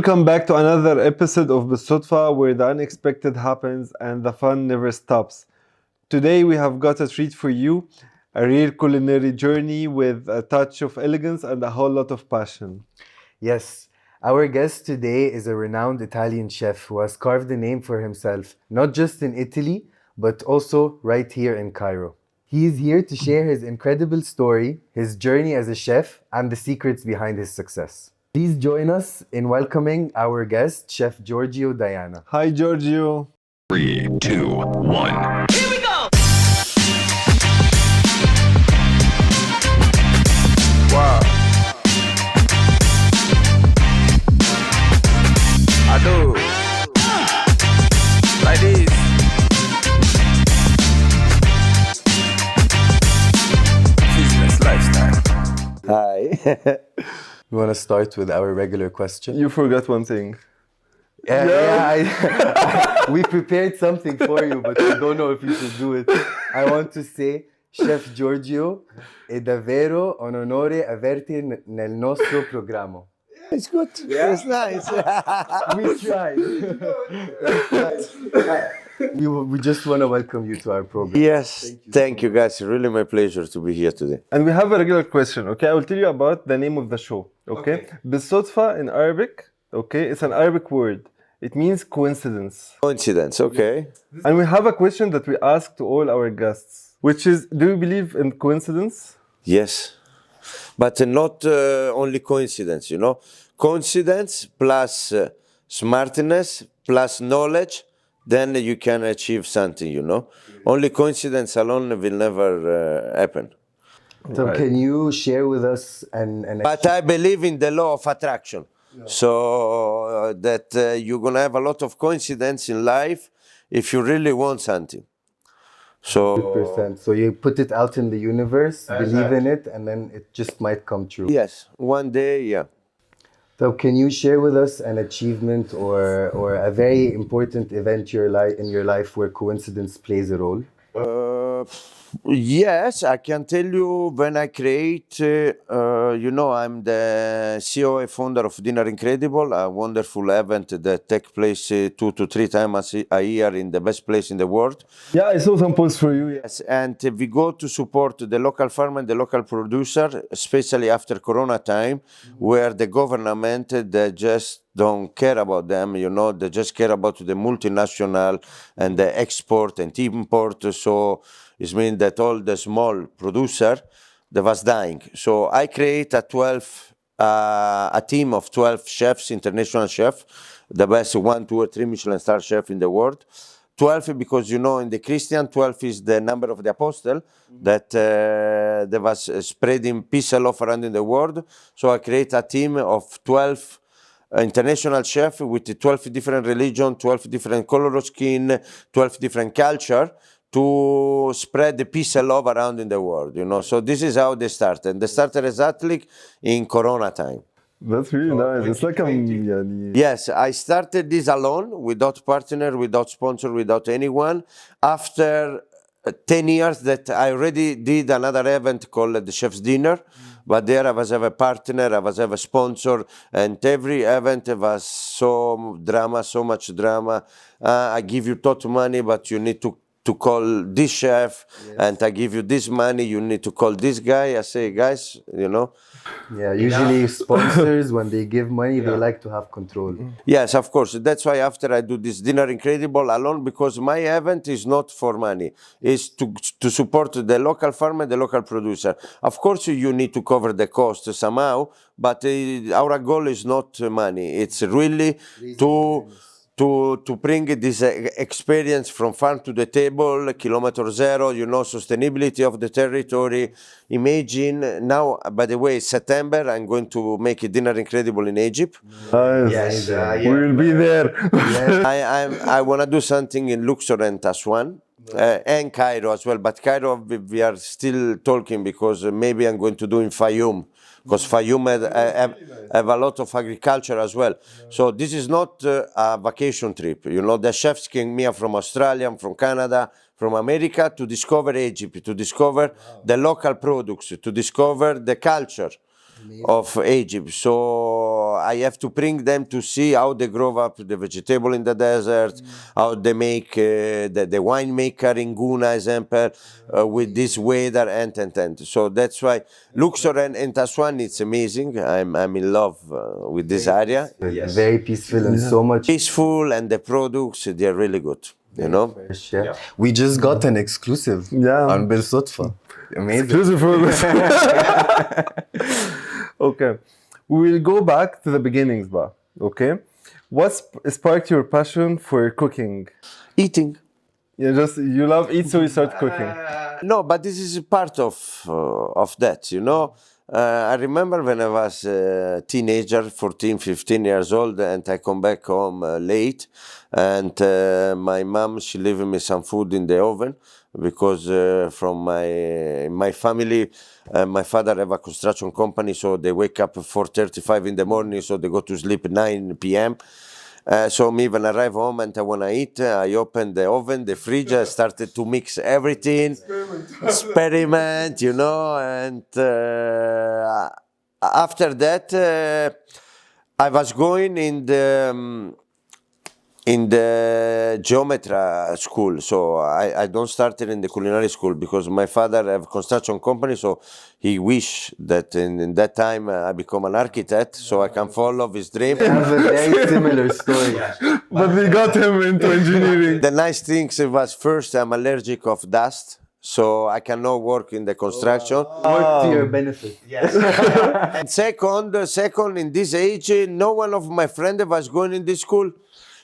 Welcome back to another episode of Belsodfah, where the unexpected happens and the fun never stops. Today we have got a treat for you, a real culinary journey with a touch of elegance and a whole lot of passion. Yes, our guest today is a renowned Italian chef who has carved a name for himself, not just in Italy, but also right here in Cairo. He is here to share his incredible story, his journey as a chef, and the secrets behind his success. Please join us in welcoming our guest, Chef Giorgio Diana. Hi, Giorgio. 3, 2, 1. Here we go! Wow. I do. Like this. Business lifestyle. Hi. You want to start with our regular question? You forgot one thing. We prepared something for you, but I don't know if you should do it. I want to say, Chef Giorgio, è davvero un onore averti nel nostro programma. It's good. Yeah. It's nice. We tried. We just want to welcome you to our program. Yes. Thank you, guys. Really my pleasure to be here today. And we have a regular question, okay? I will tell you about the name of the show, okay? Belsodfah in Arabic, okay? It's an Arabic word. It means coincidence. Coincidence, okay. And we have a question that we ask to all our guests, which is, do you believe in coincidence? Yes. But not only coincidence, you know. Coincidence plus smartness plus knowledge, then you can achieve something, you know. Only coincidence alone will never happen. So Right. can you share with us But I believe in the law of attraction. So that you're going to have a lot of coincidence in life if you really want something. So 100%. So you put it out in the universe, believe in it, and then it just might come true. yes, one day, yeah. So can you share with us an achievement or a very important event in your life where coincidence plays a role? Yes, I can tell you when I create, you know, I'm the CEO and founder of Dinner Incredible, a wonderful event that takes place 2 to 3 times a year in the best place in the world. Yeah, I saw some posts for you. Yeah. Yes, and we go to support the local farmer and the local producer, especially after Corona time, where the government, they just don't care about them, you know, they just care about the multinational and the export and import. So it means that all the small producer, they was dying. So I create a team of 12 chefs, international chefs, the best 1, 2, or 3 Michelin star chef in the world. 12 because, you know, in the Christian, 12 is the number of the apostle that they was spreading peace and love around in the world. So I create a team of 12 international chefs with 12 different religion, 12 different color of skin, 12 different culture to spread the peace and love around in the world, you know. So this is how they started. They started exactly in Corona time. That's really nice. It's like a... Yes, I started this alone, without partner, without sponsor, without anyone. After 10 years that I already did another event called the Chef's Dinner, but there I was have a partner, I was have a sponsor, and every event was so drama, so much drama. I give you tot money, but you need to call this chef, and I give you this money, you need to call this guy. I say, guys, you know. Yeah, usually sponsors, when they give money, they like to have control. Yes, of course. That's why after I do this Dinner Incredible alone, because my event is not for money. It's to support the local farmer, the local producer. Of course, you need to cover the cost somehow, but our goal is not money. It's really to bring this experience from farm to the table, kilometer zero, you know, sustainability of the territory. Imagine now, by the way, September, I'm going to make a Dinner Incredible in Egypt. Nice. We'll be there. I want to do something in Luxor and Aswan. And Cairo as well, but Cairo we are still talking because maybe I'm going to do in Fayoum, because Fayoum have a lot of agriculture as well. So this is not a vacation trip. You know, the chefs came here from Australia, from Canada, from America to discover Egypt, to discover the local products, to discover the culture. of Egypt. So I have to bring them to see how they grow up the vegetable in the desert, how they make the winemaker in Guna, example, with this weather and. So that's why Luxor and Aswan, it's amazing. I'm in love with this area. Very peaceful and so much. Peaceful, and the products, they're really good. You know. Fresh, yeah. We just got an exclusive Yeah. on Belsodfah. Amazing. Exclusive for this. Okay. We will go back to the beginnings, ba. Okay. What sparked your passion for cooking? Eating. You love eat, so you start cooking. No, but this is a part of that, you know. I remember when I was a teenager, 14, 15 years old, and I come back home late, and my mom, she leave me some food in the oven, because from my family, my father have a construction company, so they wake up at 4:35 in the morning, so they go to sleep at 9 p.m. So me, when I arrive home and I want to eat, I open the oven, the fridge, I started to mix everything, experiment, you know, and after that, I was going in the geometry school. So I don't start it in the culinary school, because my father have construction company, so he wish that in that time I become an architect, so I can follow his dream. I have a very similar story. But we got him into engineering. The nice things was, first, I'm allergic of dust, so I cannot work in the construction. Work to your benefit. And second, in this age, no one of my friends was going in this school.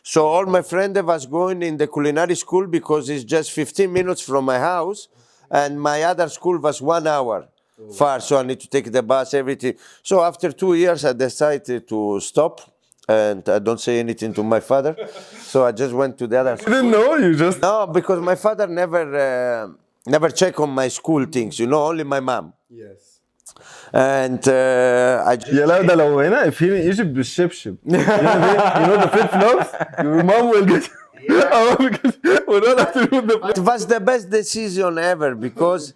So all my friends was going in the culinary school, because it's just 15 minutes from my house, and my other school was 1 hour far, so I need to take the bus, everything. So after 2 years, I decided to stop, and I don't say anything to my father. So I just went to the other You school. didn't know? You just... No, because my father never check on my school things, you know, only my mom. Yes. And I just... يا لا ده لو هنا if he in Egypt بالشبشب. You know the flip flops? Your mom will get... we don't have to do the flip. It was the best decision ever, because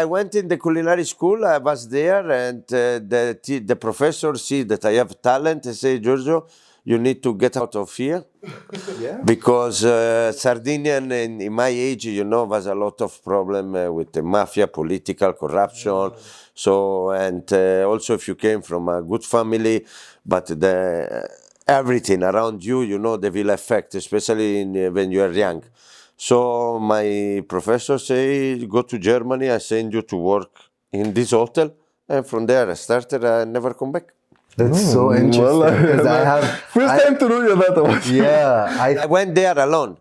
I went in the culinary school. I was there, and the professor see that I have talent. They say, Giorgio, you need to get out of here. Yeah. Because Sardinian in my age, you know, was a lot of problem with the mafia, political corruption. So, and also if you came from a good family, but everything around you, you know, they will affect, especially when you are young. So my professor say, go to Germany, I send you to work in this hotel. And from there I started, I never come back. That's so interesting. Because I have... First time to know you that one. Yeah. I went there alone.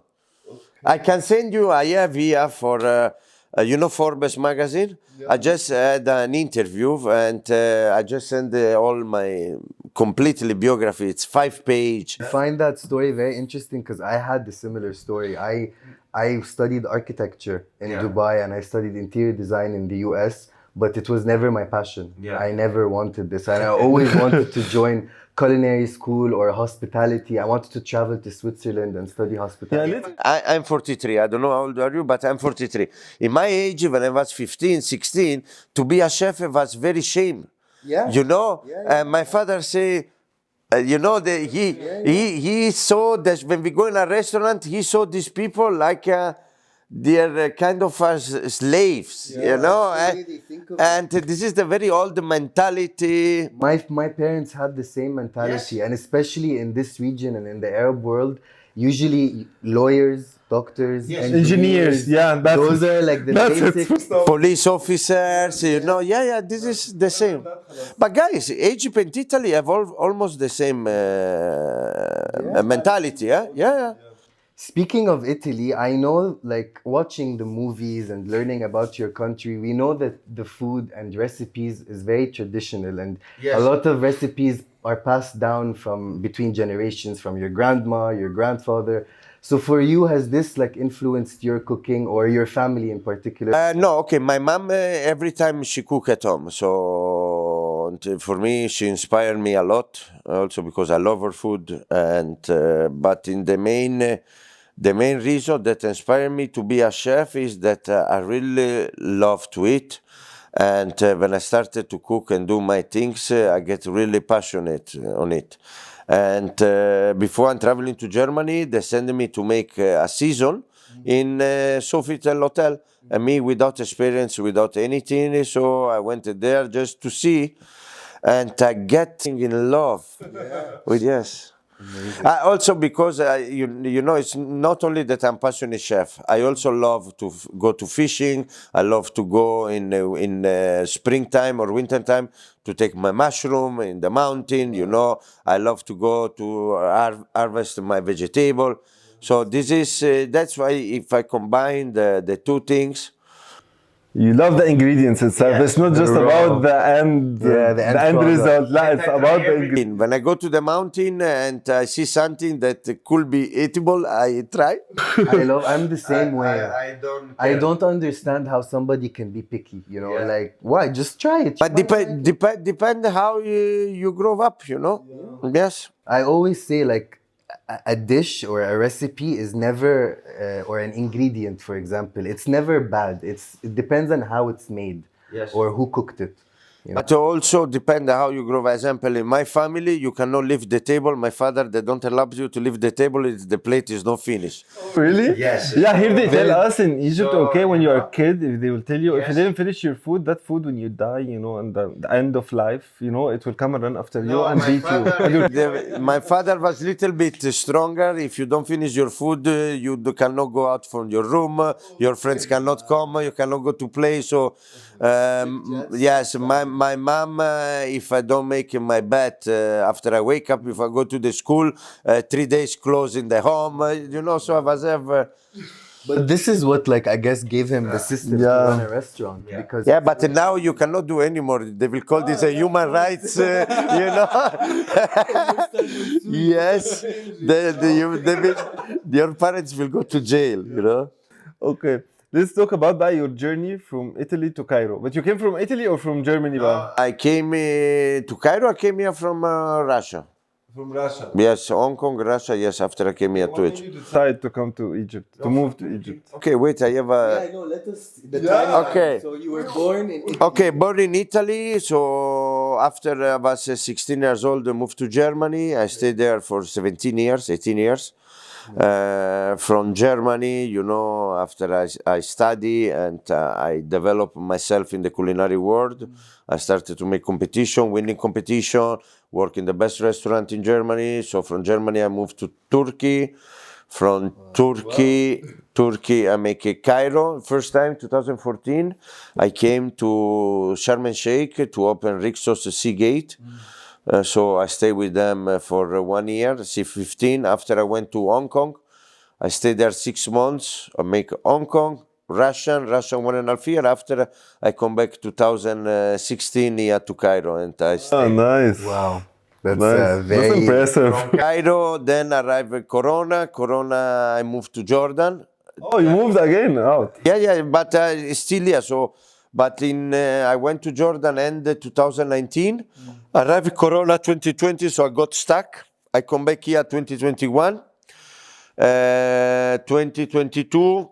I can send you, I have here for, you know, Forbes magazine. I just had an interview, and I just sent all my completely biography. It's 5-page. I find that story very interesting, because I had a similar story. I studied architecture in Dubai, and I studied interior design in the US, but it was never my passion. I never wanted this, and I always wanted to join culinary school or hospitality. I wanted to travel to Switzerland and study hospitality. I'm 43. I don't know how old are you, but I'm 43. In my age, when I was 15, 16, to be a chef was very shame. Yeah. You know, my father say, you know, he saw that when we go in a restaurant, he saw these people like they're kind of slaves, you know, and this is the very old mentality. My parents had the same mentality, and especially in this region and in the Arab world, usually lawyers, doctors, Engineers, yeah, that's those are like the basic. Police officers, you know, this is the same. But guys, Egypt and Italy have almost the same mentality, yeah. Speaking of Italy, I know, like, watching the movies and learning about your country, we know that the food and recipes is very traditional, and a lot of recipes are passed down from between generations, from your grandma, your grandfather. So for you, has this like influenced your cooking or your family in particular? No, okay. My mom, every time she cook at home, so for me, she inspired me a lot. Also because I love her food, and but in the main reason that inspired me to be a chef is that I really love to eat, And when I started to cook and do my things, I get really passionate on it. And before I'm traveling to Germany, they send me to make a season in Sofitel Hotel. And me without experience, without anything, so I went there just to see, and I get in love with yes. Also because you know, it's not only that I'm passionate chef. I also love to go to fishing. I love to go in springtime or wintertime to take my mushroom in the mountain. You know, I love to go to harvest my vegetable. So this is that's why if I combine the two things. You love the ingredients itself. It's not just about the end, the end result. لا, it's about the ingredients. When I go to the mountain and I see something that could be eatable, I try. I'm the same way. I don't understand how somebody can be picky, you know, like, why? Just try it. But depend how you grow up, you know. Yes. I always say, like, a dish or a recipe is never, or an ingredient, for example, it's never bad. It depends on how it's made or who cooked it. You know? But also depend how you grow. For example, in my family, you cannot leave the table. My father, they don't allow you to leave the table. The plate is not finished. Really? Yes. Yeah, here they tell us in Egypt, okay, when you're a kid, if they will tell you, if you didn't finish your food, that food when you die, you know, and the end of life, you know, it will come and run after you and beat you. My father was a little bit stronger. If you don't finish your food, you cannot go out from your room. Your friends cannot come. You cannot go to play. So, yes, my mom, if I don't make my bed after I wake up, if I go to the school, 3 days close in the home, you know, so I was ever... But this is what, like, I guess gave him the system to run a restaurant. Because yeah, but now you cannot do anymore. They will call this a human rights, you know. Yes, your parents will go to jail, you know. Okay, let's talk about that, your journey from Italy to Cairo. But you came from Italy or from Germany? I came to Cairo. I came here from Russia. From Russia. Yes, Hong Kong, Russia. Yes, after I came here to Egypt. You decided to come to Egypt, to move to Egypt. Okay, wait. I have a. no, let us. Okay. So you were born in Italy. Okay, born in Italy. So after I was 16 years old, I moved to Germany. I stayed there for 17 years, 18 years. From Germany, you know, after I study and I developed myself in the culinary world, I started to make competition, winning competition, work in the best restaurant in Germany. So from Germany, I moved to Turkey. From Turkey, I make Cairo. First time, 2014, I came to Sharm el-Sheikh to open Rixos Seagate. So I stayed with them for 1 year, C15. After I went to Hong Kong, I stayed there 6 months. I make Hong Kong, Russian 1.5 years. After I come back 2016 here to Cairo, and I stayed. Oh, nice. Wow. That's Nice. very That's impressive. Cairo, then arrived Corona. I moved to Jordan. Oh, you moved again out. Yeah, but still here. So, but I went to Jordan end 2019. Arrived Corona 2020, so I got stuck. I come back here 2021. 2022,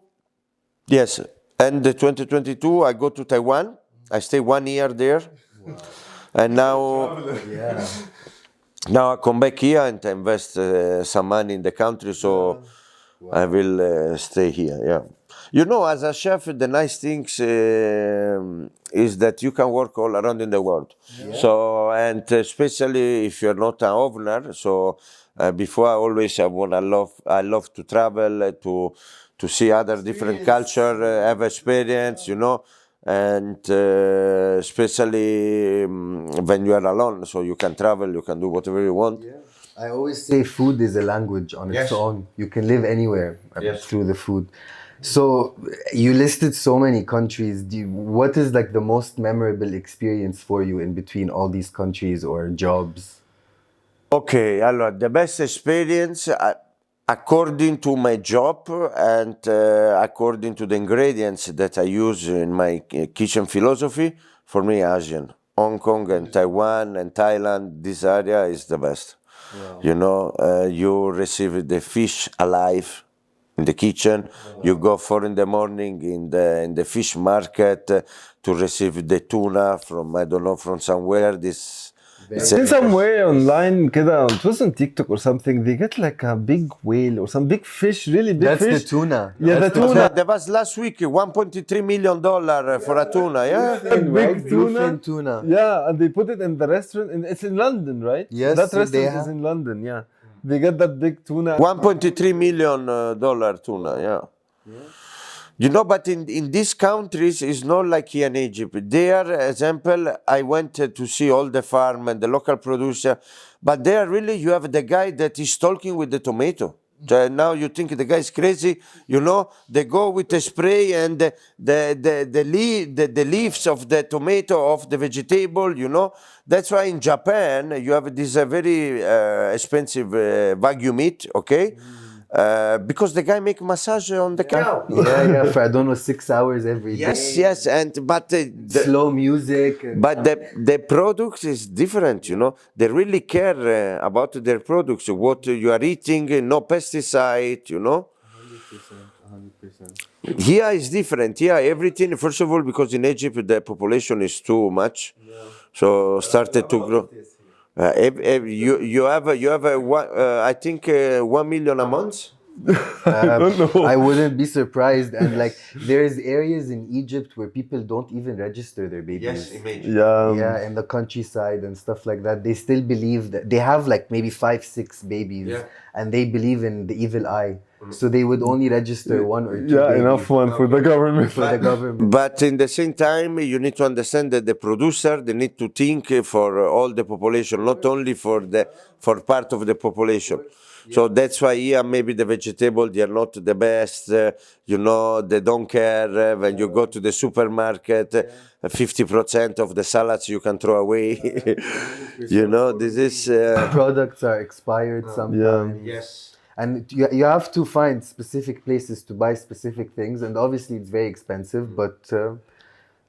yes. And 2022, I go to Taiwan. I stay 1 year there. And now, now I come back here and invest some money in the country. So I will stay here. Yeah. You know, as a chef, the nice things is that you can work all around in the world. So, and especially if you're not an owner. So before I love to travel, to see other different culture, have experience, you know, and especially when you are alone, so you can travel, you can do whatever you want. I always say food is a language on its own. You can live anywhere through the food. So you listed so many countries. What is like the most memorable experience for you in between all these countries or jobs? Okay, the best experience, according to my job and according to the ingredients that I use in my kitchen philosophy, for me, Asian. Hong Kong and Taiwan and Thailand, this area is the best. Wow. You know, you receive the fish alive. in the kitchen. You go 4 in the morning in the fish market to receive the tuna from I don't know from somewhere. I've seen somewhere online كده, it was on TikTok or something, they get like a big whale or some big fish, really big That's fish. the tuna. Yeah, the That's tuna. That was last week, $1.3 million for a tuna. Yeah. A big Bluefin tuna. tuna. Yeah, and they put it in the restaurant, and it's in London, right? Yes, that they restaurant is have. in London. Yeah, they get that big tuna. $1.3 million dollar tuna. Yeah. You know, but in these countries, it's not like here in Egypt. There, example, I went to see all the farm and the local producer, but there really you have the guy that is talking with the tomato. So now you think the guy is crazy, you know, they go with a spray and the leaves of the tomato, of the vegetable, you know. That's why in Japan you have this very expensive Wagyu meat, okay? Because the guy make massage on the cow. Yeah, for I don't know 6 hours every day. Yes, but Slow music. but the product is different, you know. They really care about their products, what you are eating, no pesticide, you know. 100%. Here is different. Here everything. First of all, because in Egypt the population is too much, so started to grow. You have I think 1 million a month. I don't know. I wouldn't be surprised. And like, there's areas in Egypt where people don't even register their babies. Yeah. Yeah, in the countryside and stuff like that. They still believe that they have like maybe 5-6 babies, and they believe in the evil eye. So they would only register 1 or 2 Yeah, babies enough one for the government. for the government. But in the same time, you need to understand that the producer, they need to think for all the population, not only for part of the population. So that's why here maybe the vegetable, they are not the best, you know, they don't care. When you go to the supermarket, 50% of the salads you can throw away. You know, this is... Products are expired sometimes. Yes. And you have to find specific places to buy specific things. And obviously it's very expensive, but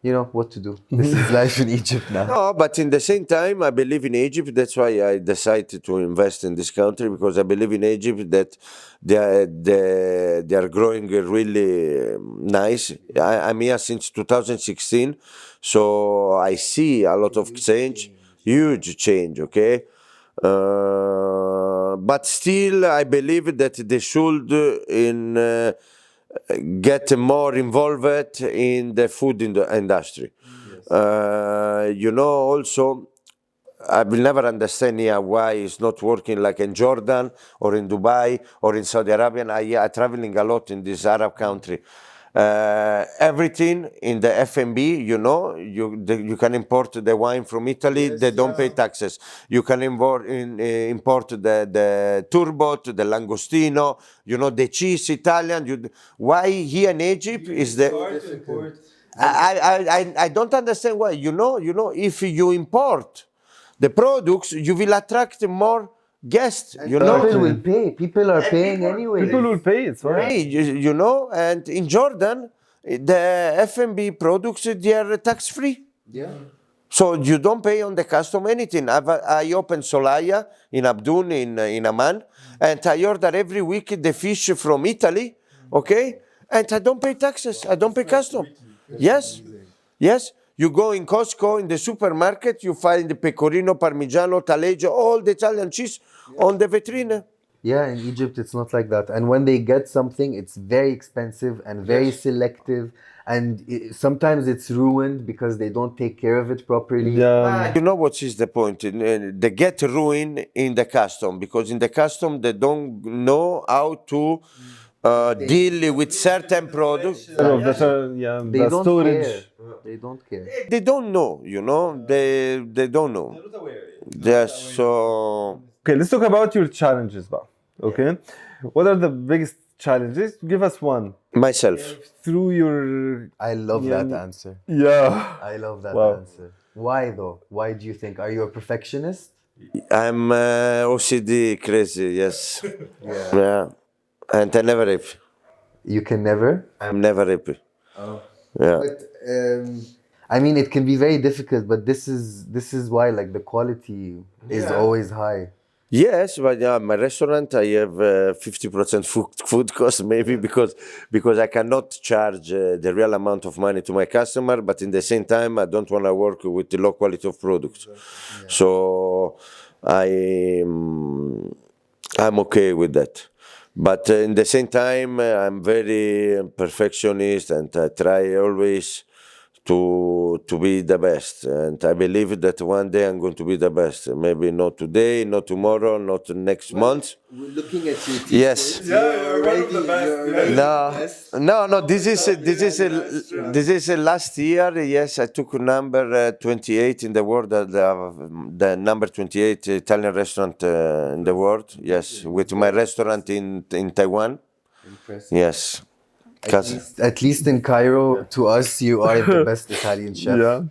you know what to do. This is life in Egypt now. No, but in the same time, I believe in Egypt. That's why I decided to invest in this country, because I believe in Egypt that they are growing really nice. I'm here since 2016, so I see a lot of change, huge change, okay? But still, I believe that they should get more involved in the food industry. You know, also, I will never understand here why it's not working like in Jordan or in Dubai or in Saudi Arabia. I'm traveling a lot in this Arab country. Everything in the F&B, you know, you can import the wine from Italy, they don't pay taxes. You can import the turbot, the langostino, you know, the cheese Italian. Why here in Egypt is the... I don't understand why. You know, if you import the products, you will attract more guests, you know. People will pay. People are paying anyway. People will pay, it's right. Hey, you know, and in Jordan, the F&B products, they are tax-free. Yeah. So you don't pay on the custom anything. I open Solaya in Abdun, in Amman, and I order every week the fish from Italy, okay? And I don't pay taxes, I don't pay custom. Yes, yes. You go in Costco, in the supermarket, you find the pecorino, parmigiano, taleggio, all the Italian cheese on the vitrine. Yeah, in Egypt it's not like that. And when they get something, it's very expensive and very selective. And sometimes it's ruined because they don't take care of it properly. Yeah. You know what is the point? They get ruined in the custom, because in the custom they don't know how to deal with certain products. They They the don't storage. care. They don't care. They don't know, you know. They don't know. Yes, so... Okay, let's talk about your challenges, Ba. Okay, what are the biggest challenges? Give us one. Myself. Through your... I love that answer. Yeah. I love that Wow. answer. Why though? Why do you think? Are you a perfectionist? I'm OCD crazy, yes. Yeah. And I never happy. You can never? I'm never happy. Yeah. But I mean, it can be very difficult, but this is why like the quality is always high. Yes, but my restaurant I have 50% food cost maybe because I cannot charge the real amount of money to my customer, but in the same time I don't want to work with the low quality of products. So I I'm okay with that. But in the same time, I'm very perfectionist, and I try always to be the best. And I believe that one day I'm going to be the best. Maybe not today, not tomorrow, not next month. We're looking at your Yes. You're one of the best. No. This is last year. Yes, I took number 28 in the world. The number 28 Italian restaurant in the world. Yes, with my restaurant in Taiwan. Impressive. Yes. At least in Cairo, to us, you are the best Italian chef. Yeah.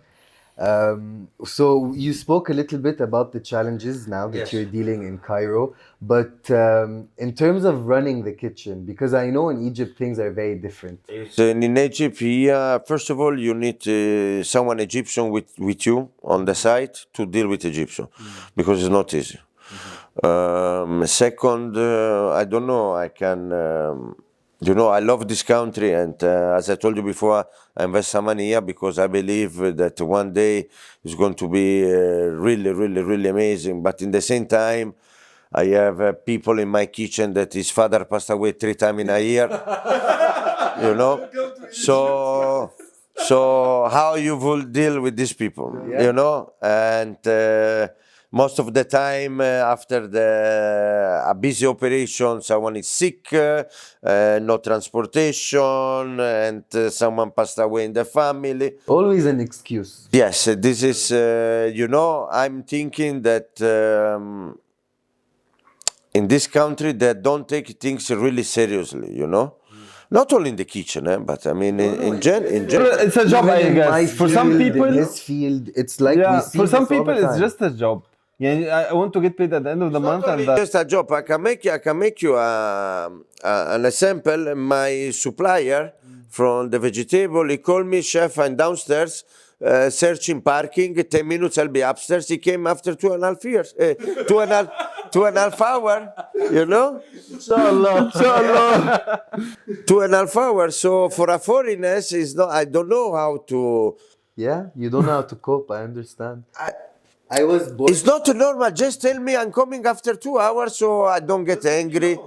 So you spoke a little bit about the challenges now that you're dealing in Cairo, but in terms of running the kitchen, because I know in Egypt things are very different. So in Egypt, yeah, first of all, you need someone Egyptian with you on the site to deal with Egyptian because it's not easy. Second, I don't know, I can. I love this country, and as I told you before, I invest some money here because I believe that one day it's going to be really, really, really amazing. But in the same time, I have people in my kitchen that his father passed away 3 times in a year. So how you will deal with these people, and most of the time after a busy operation, someone is sick, no transportation, and someone passed away in the family. Always an excuse. Yes, this is, I'm thinking that in this country they don't take things really seriously. Not only in the kitchen, but I mean in general. It's a job, I Even in my guess. For some field, people, in his field, it's like we yeah. see For some this all people, the it's time. just a job. Yeah, I want to get paid at the end of the month, and It's just a job. I can make you an example. My supplier from the vegetable, he called me, chef, I'm downstairs searching parking. 10 minutes, I'll be upstairs. He came after 2.5 years, 2.5 hour. Inshallah. 2.5 hours. So for a foreigner, is not. I don't know how to. Yeah, you don't know how to cope. I understand. I was born. It's not normal. Just tell me I'm coming after 2 hours, so I don't get angry.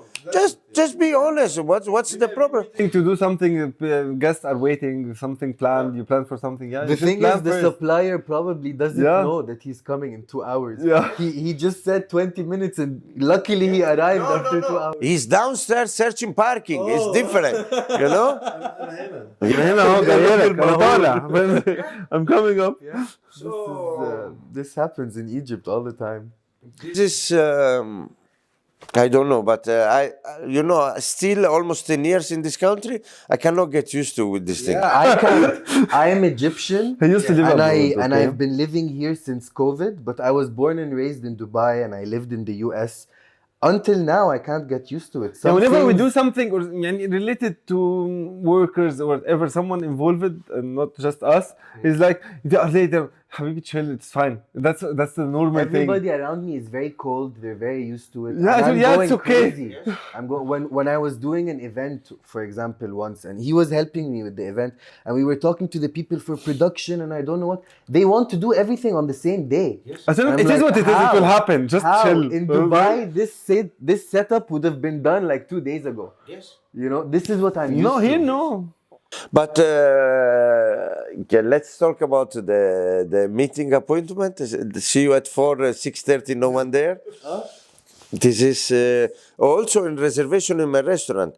Just be honest. What's the problem? To do something, guests are waiting, something planned, you plan for something. Yeah, The you just thing plan is, the first. supplier probably doesn't Yeah. know that he's coming in 2 hours. Yeah. He just said 20 minutes, and luckily he arrived after 2 hours. He's downstairs searching parking. It's different, you know. هنا اهو جاي لك انا طالع I'm coming up. This happens in Egypt all the time. This is I don't know, but still almost 10 years in this country, I cannot get used to with this thing. Yeah, I can't. I am Egyptian. He used to live and abroad, and okay? I've been living here since COVID, but I was born and raised in Dubai, and I lived in the US. Until now, I can't get used to it. Yeah, Some whenever we things- do something or يعني related to workers or whatever, someone involved and not just us, is like later, حبيبي chill, it's fine. That's the normal everybody thing. around me is very cold. They're very used to it. Yeah, and I'm yeah, going it's okay. crazy. I'm going when I was doing an event, for example, once, and he was helping me with the event, and we were talking to the people for production, and I don't know what they want to do everything on the same day. I said, I'm it is like, what it is. It how? will happen. Just How? chill. In Dubai, this setup would have been done like 2 days ago. Yes. This is what I'm used No, to. here no. But let's talk about the meeting appointment. See you at 6:30. No one there. This is also in reservation in my restaurant.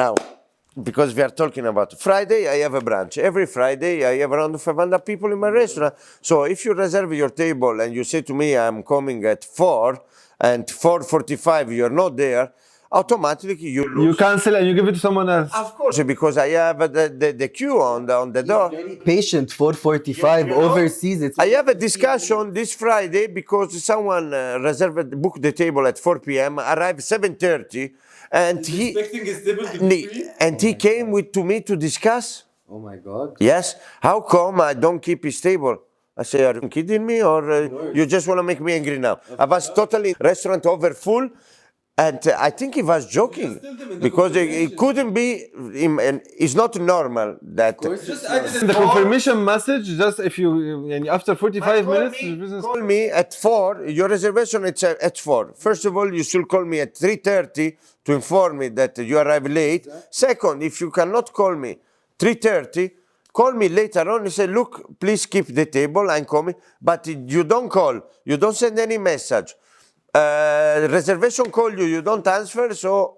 Now, because we are talking about Friday, I have a brunch. Every Friday, I have around 500 people in my restaurant. So if you reserve your table and you say to me, I'm coming at 4 and 4:45, you're not there, automatically you lose. You cancel and you give it to someone else. Of course, because I have the queue on the door. Patient 4:45 overseas. It's I have a discussion this Friday because someone booked the table at 4 p.m., arrived 7:30, and he came to me to discuss. Oh my God. Yes, how come I don't keep his table? I say, are you kidding me, or you just want to make me angry now? I was totally restaurant over full, and I think he was joking because it couldn't be. And it's not normal that. The confirmation message, just if you, and after 45 minutes, business. Call me at 4. Your reservation is at 4. First of all, you should call me at 3:30 to inform me that you arrive late. Second, if you cannot call me 3:30, call me later on and say, look, please keep the table, I'm coming. But you don't call, you don't send any message. Reservation call you, you don't answer, so.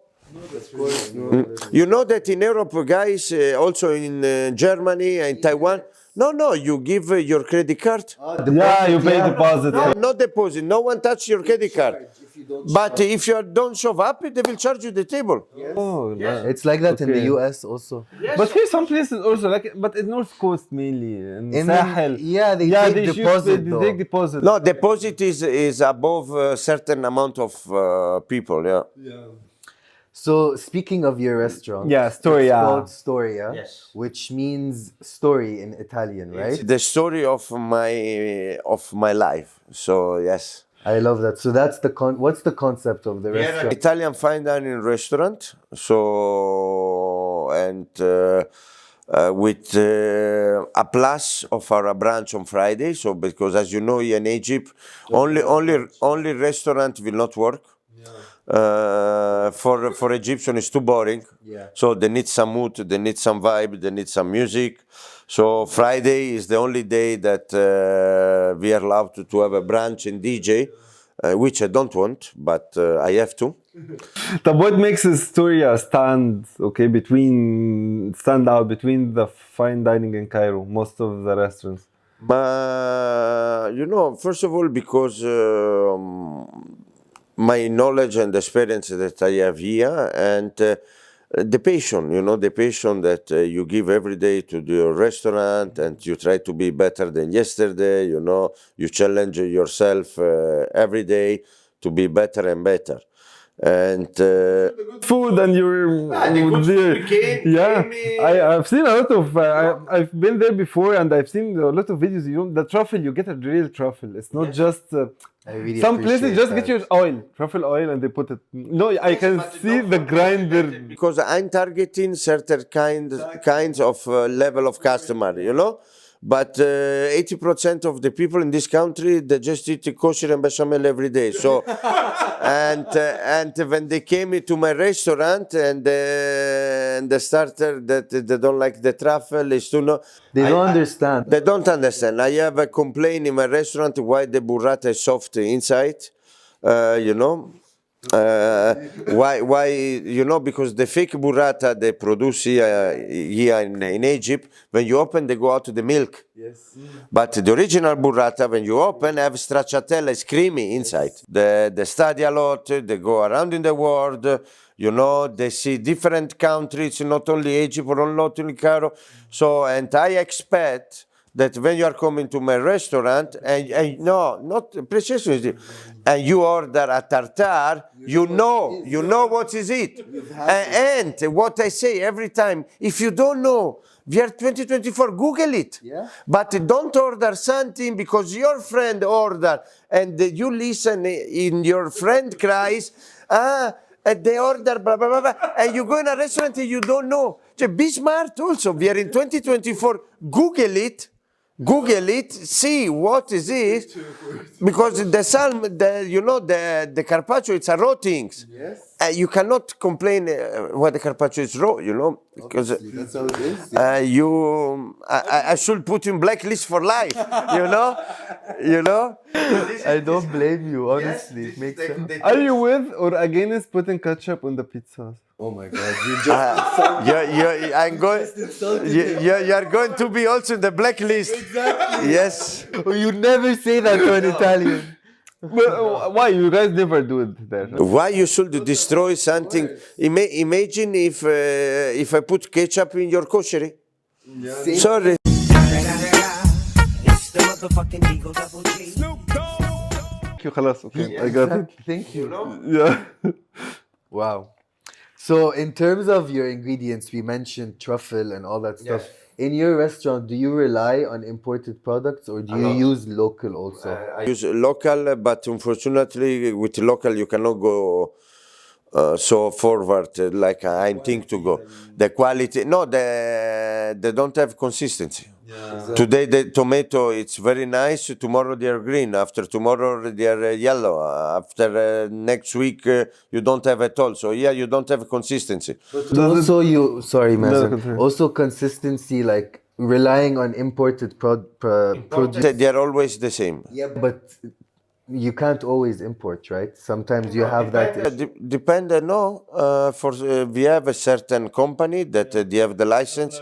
You know that in Europe, guys, also in Germany and Taiwan, no, you give your credit card. Yeah, you pay deposit. No deposit, no one touch your credit card. But if you don't show up, they will charge you the table. Oh, yeah. It's like that in the Okay. US also. But here some places also like, but in North Coast mainly, in In Sahel. yeah, they take should deposit, pay- though. they take deposit. No, deposit is above a certain amount of people, yeah. So speaking of your restaurant, Yeah, Storia. It's called Storia, Yes. which means story in Italian, right? It's the story of my life. So yes. I love that. So that's the what's the concept of the restaurant? Italian fine dining restaurant. So and with a plus of our branch on Friday. So because as you know, here in Egypt, only restaurant will not work. For Egyptian it's too boring. Yeah. So they need some mood, they need some vibe, they need some music. So Friday is the only day that we are allowed to have a brunch and DJ, which I don't want, but I have to. But what makes Storia stand out between the fine dining in Cairo, most of the restaurants? You know, first of all, because my knowledge and experience that I have here, and the passion, the passion that you give every day to the restaurant, and you try to be better than yesterday, you challenge yourself every day to be better and better. And Food and I've seen a lot of I've been there before and I've seen a lot of videos. The truffle, you get a real truffle. It's not just I really some places appreciate just that. get your oil, truffle oil, and they put it. No, I can see the grinder. because I'm targeting certain kinds of level of customer, But 80% of the people in this country, they just eat kosher and bechamel every day. So, and when they came to my restaurant and they started that they don't like the truffle, it's too no. They don't understand. They don't understand. I have a complaint in my restaurant why the burrata is soft inside, why because the fake burrata they produce here in Egypt, when you open they go out to the milk. Yes. But the original burrata, when you open, have stracciatella, is creamy inside. They study a lot, they go around in the world, they see different countries, not only Egypt or not only Cairo. So, and I expect that when you are coming to my restaurant, and no, not precisely, and you order a tartare, you know what is it. And what I say every time, if you don't know, we are 2024, Google it. Yeah. But don't order something because your friend ordered and you listen in your friend cries, and they order blah, blah, blah, blah, and you go in a restaurant and you don't know. So be smart also. We are in 2024, Google it, see what is it, because the carpaccio, it's a raw things. Yes. You cannot complain why the carpaccio is raw, because That's how it is. I should put you in blacklist for life, I don't blame you, honestly. It makes sense. Are you with or against putting ketchup on the pizza? Oh my God, you just I'm going. You are going to be also in the blacklist. Exactly. Yes. you never say that to an Italian. But why you guys never do it there? Why you should destroy something? Imagine if I put ketchup in your kosher. Sorry. Thank you, خلاص. Okay, I got it. Thank you. Yeah. Wow. So in terms of your ingredients, we mentioned truffle and all that stuff. In your restaurant, do you rely on imported products or do you use local also? I use local, but unfortunately, with local you cannot go so forward like I think to go. The quality, no, they don't have consistency. Today the tomato it's very nice. Tomorrow they are green. After tomorrow they are yellow. After next week you don't have at all. So yeah, you don't have consistency. But also sorry, Mazen. continue. Also consistency, like relying on imported produce. They are always the same. Yeah, but you can't always import, right? Sometimes you have that. Depend. No, we have a certain company that they have the license,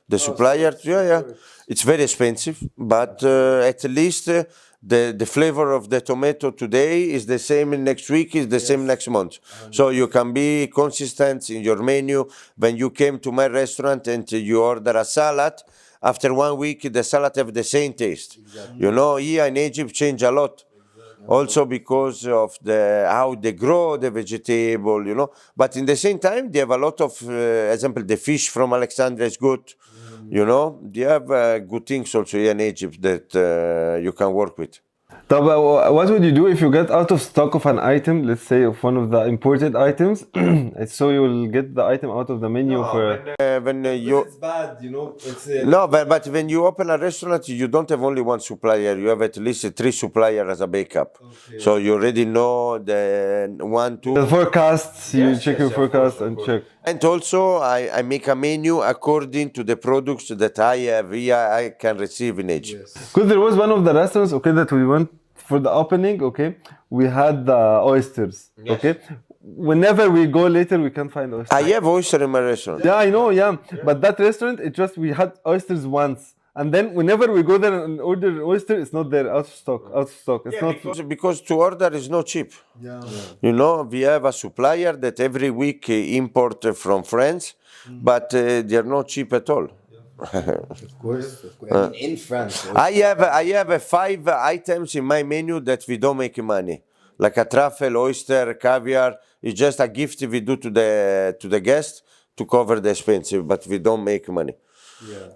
the supplier. Yeah. It's very expensive, but at least the flavor of the tomato today is the same next week, is the same next month. So you can be consistent in your menu. When you came to my restaurant and you order a salad, after 1 week the salad have the same taste. You know, here in Egypt change a lot. Also because of how they grow the vegetable, you know. But in the same time, they have a lot of, example, the fish from Alexandria is good. You know, they have good things also here in Egypt that you can work with. طب what would you do if you get out of stock of an item, let's say of one of the imported items, so you will get the item out of the menu for... When you It's bad, you know. It's no, but when you open a restaurant, you don't have only one supplier. You have at least 3 suppliers as a backup. So you already know the 1, 2. the forecasts. You check your forecast and check. And also, I make a menu according to the products that I have here, I can receive in Egypt. Because there was one of the restaurants, okay, that we went for the opening, okay, we had the oysters, okay. Whenever we go later, we can't find oysters. I have oyster in my restaurant. Yeah, I know, yeah. But that restaurant, we had oysters once. And then whenever we go there and order an oyster, it's not there, out of stock. It's not... Because to order is not cheap. You know, we have a supplier that every week import from France, but they are not cheap at all. Of course. I mean, in France. I have 5 items in my menu that we don't make money, like a truffle, oyster, caviar. It's just a gift we do to the guest to cover the expensive, but we don't make money.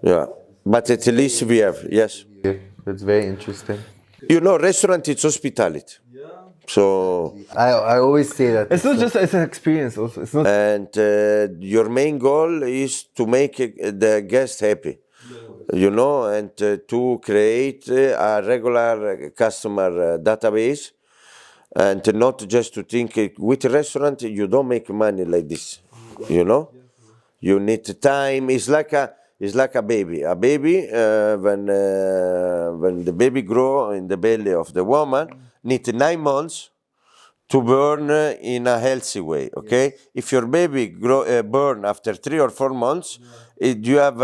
Yeah. But at least we have, yes. That's very interesting. You know, restaurant it's hospitality. So I always say that. It's not just, it's an experience also. It's not... and your main goal is to make the guest happy, you know, and to create a regular customer database, and not just to think with a restaurant you don't make money like this, you know. You need time. It's like a baby. A baby when the baby grow in the belly of the woman need 9 months to burn in a healthy way, okay? If your baby burn after 3 or 4 months, you have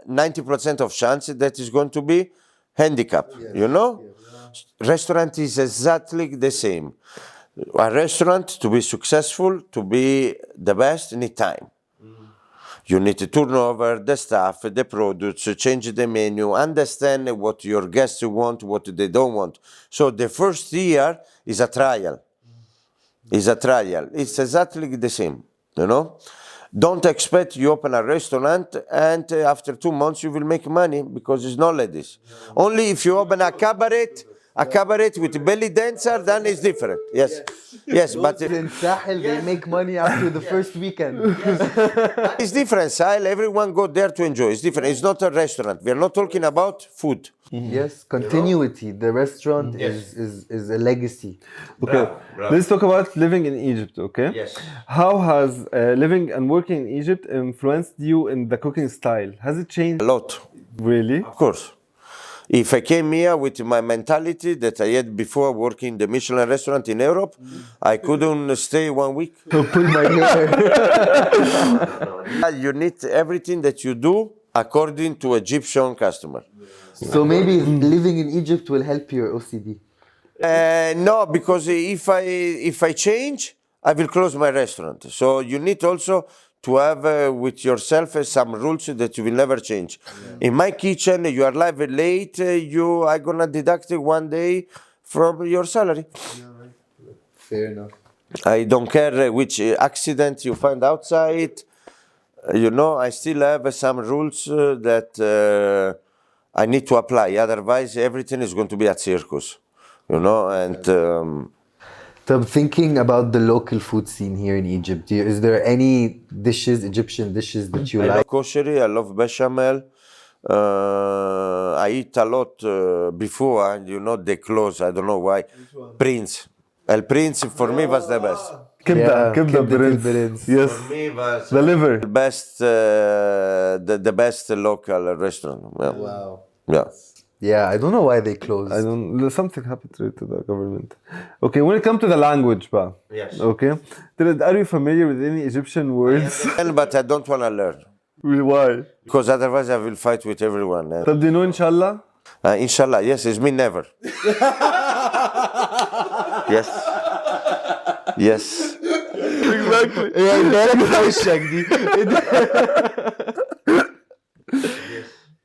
90% of chance that is going to be handicapped, you know? Restaurant is exactly the same. A restaurant, to be successful, to be the best, need time. You need to turn over the staff, the products, change the menu, understand what your guests want, what they don't want. So the first year is a trial. It's exactly the same, you know. Don't expect you open a restaurant and after 2 months you will make money, because it's not like this. Only if you open a cabaret with belly dancer, then it's different. Yes, but in Sahel, they make money after the first weekend. it's different. Sahel, everyone go there to enjoy. It's different. It's not a restaurant. We are not talking about food. Yes, continuity. The restaurant is a legacy. Okay, let's talk about living in Egypt, okay? Yes. How has living and working in Egypt influenced you in the cooking style? Has it changed? A lot, Really? of course. If I came here with my mentality that I had before working the Michelin restaurant in Europe, I couldn't stay 1 week. So pull my hair. You need everything that you do according to Egyptian customer. So maybe living in Egypt will help your OCD. No, because if I change, I will close my restaurant. So you need also to have with yourself some rules that you will never change. In my kitchen, you arrive late, I'm gonna deduct 1 day from your salary. Fair enough. I don't care which accident you find outside. you know, I still have some rules that I need to apply. Otherwise, everything is going to be a circus, you know. And So thinking about the local food scene here in Egypt, is there any dishes, Egyptian dishes that you I love like? koshery. I love bechamel. I eat a lot before, and you know, they close. I don't know why. Prince. El Prince for me was the best. كبدة كبدة برنس. البرنس. Yes. For me was The liver. the best, the best local restaurant. Yeah. Wow. Yeah. Yeah, I don't know why they closed. I don't. Something happened to the government. Okay, when it comes to the language, ba. Yes. Okay. Are you familiar with any Egyptian words? But I don't want to learn Why? because otherwise I will fight with everyone. طب do you know inshallah? Inshallah, yes, it's me never. Yes. Yes. Exactly.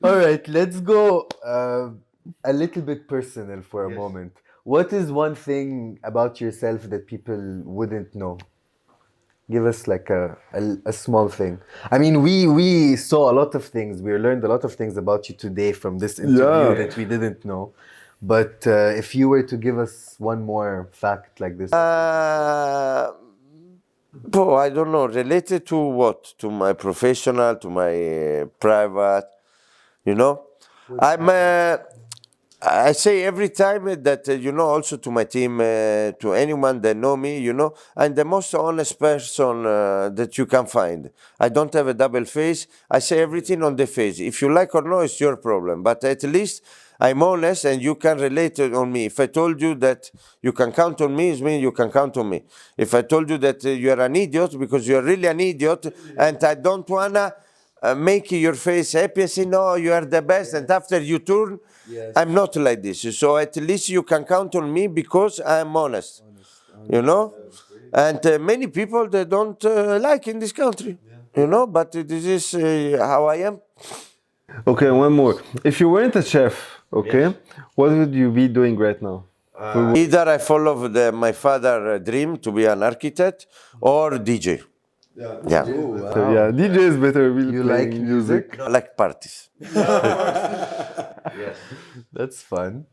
All right, let's go a little bit personal for a moment. What is one thing about yourself that people wouldn't know? Give us like a small thing. I mean, we saw a lot of things. We learned a lot of things about you today from this interview Yeah. that we didn't know. But if you were to give us one more fact like this, I don't know. Related to what? To my professional, to my private, you know? I say every time that, you know, also to my team, to anyone that know me, you know, I'm the most honest person that you can find. I don't have a double face. I say everything on the face. If you like or not, it's your problem. But at least I'm honest and you can relate it on me. If I told you that you can count on me, it means you can count on me. If I told you that you're an idiot because you're really an idiot and I don't want to make your face happy, I say, no, you are the best. And after you turn, I'm not like this. So at least you can count on me because I'm honest. You know? And many people, they don't like in this country. You know? But this is how I am. Okay, one more. If you weren't a chef, okay, what would you be doing right now? Either I follow my father's dream to be an architect or DJ. Yeah. So, yeah, DJ is better. We'll you play like music? I like parties. That's fun.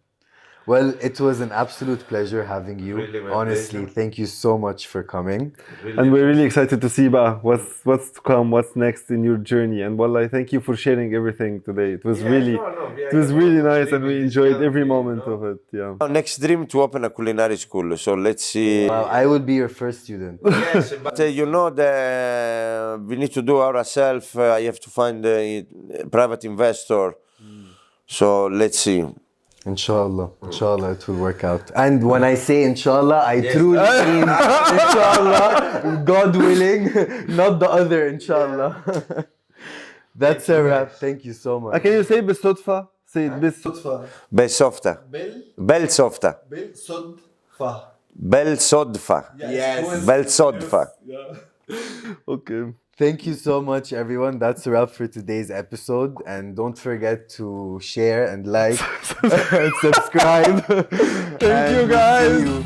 Well, it was an absolute pleasure having you. Really, my Honestly, thank you so much for coming. And we're really excited to see what's to come, what's next in your journey. And Wallah, thank you for sharing everything today. It was really nice, and we enjoyed every moment of it. Yeah. Next dream to open a culinary school. So let's see. I will be your first student. Yes, but you know, we need to do ourselves. I have to find a private investor. So let's see. Inshallah, it will work out. And when I say inshallah, I truly mean inshallah, God willing, not the other inshallah. That's a wrap. Thank you so much. Can you say Belsodfah? Say it Belsodfah. Belsodfah. Belsodfah. Belsodfah. Belsodfah. Yes. Belsodfah. Okay. Thank you so much, everyone. That's a wrap for today's episode. And don't forget to share and like and subscribe. Thank you, guys. See you.